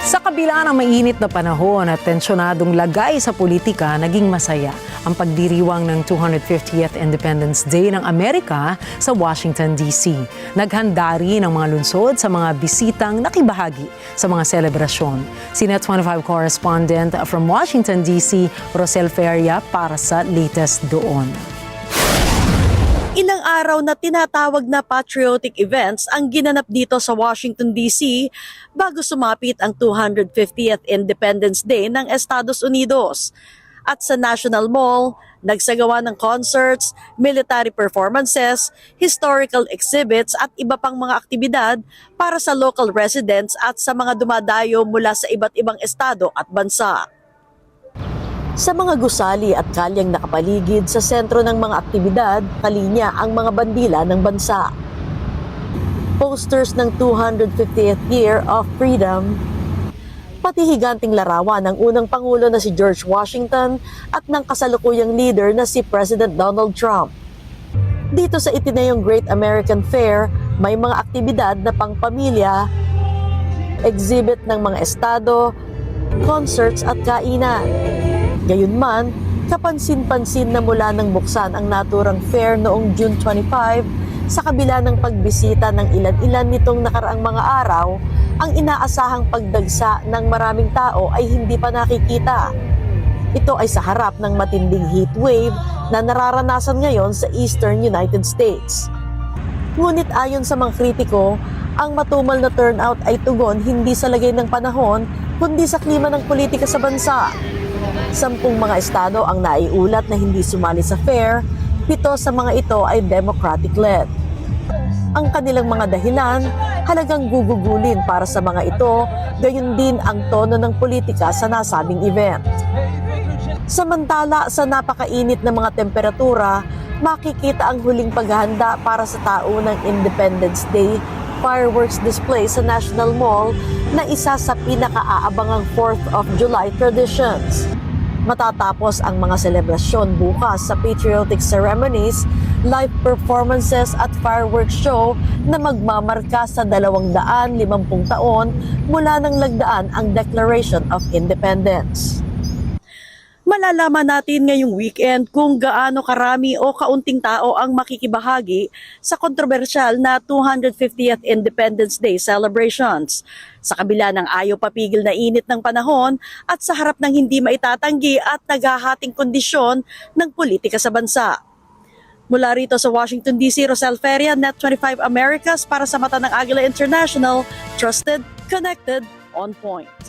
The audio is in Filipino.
Sa kabila ng mainit na panahon at tensyonadong lagay sa politika, naging masaya ang pagdiriwang ng 250th Independence Day ng Amerika sa Washington, D.C. Naghanda rin ang mga lungsod sa mga bisitang nakibahagi sa mga selebrasyon. Si Net 25 correspondent from Washington, D.C., Rosel Feria para sa latest doon. Ilang araw na tinatawag na patriotic events ang ginanap dito sa Washington, D.C. bago sumapit ang 250th Independence Day ng Estados Unidos. At sa National Mall, nagsagawa ng concerts, military performances, historical exhibits at iba pang mga aktibidad para sa local residents at sa mga dumadayo mula sa iba't ibang estado at bansa. Sa mga gusali at kalyang nakapaligid sa sentro ng mga aktibidad, kalinya ang mga bandila ng bansa. Posters ng 250th Year of Freedom, pati higanting larawan ng unang Pangulo na si George Washington at ng kasalukuyang leader na si President Donald Trump. Dito sa itinayong Great American Fair, may mga aktibidad na pangpamilya, exhibit ng mga estado, concerts at kainan. Gayunman, kapansin-pansin na mula nang buksan ang naturang fair noong June 25, sa kabila ng pagbisita ng ilan-ilan nitong nakaraang mga araw, ang inaasahang pagdagsa ng maraming tao ay hindi pa nakikita. Ito ay sa harap ng matinding heat wave na nararanasan ngayon sa Eastern United States. Ngunit ayon sa mga kritiko, ang matumal na turnout ay tugon hindi sa lagay ng panahon, kundi sa klima ng politika sa bansa. 10 mga estado ang naiulat na hindi sumali sa fair, 7 sa mga ito ay Democratic-led. Ang kanilang mga dahilan, halagang gugugulin para sa mga ito, gayon din ang tono ng politika sa nasabing event. Samantala, sa napakainit na mga temperatura, makikita ang huling paghahanda para sa taunang Independence Day fireworks display sa National Mall na isa sa pinakaabangang 4th of July traditions. Matatapos ang mga selebrasyon bukas sa patriotic ceremonies, live performances at fireworks show na magmamarka sa 250 taon mula nang lagdaan ang Declaration of Independence. Malalaman natin ngayong weekend kung gaano karami o kaunting tao ang makikibahagi sa kontrobersyal na 250th Independence Day celebrations. Sa kabila ng ayaw papigil na init ng panahon at sa harap ng hindi maitatanggi at naghahating kondisyon ng politika sa bansa. Mula rito sa Washington, D.C., Rosel Feria, Net 25 Americas para sa mata ng Agila International, trusted, connected, on point.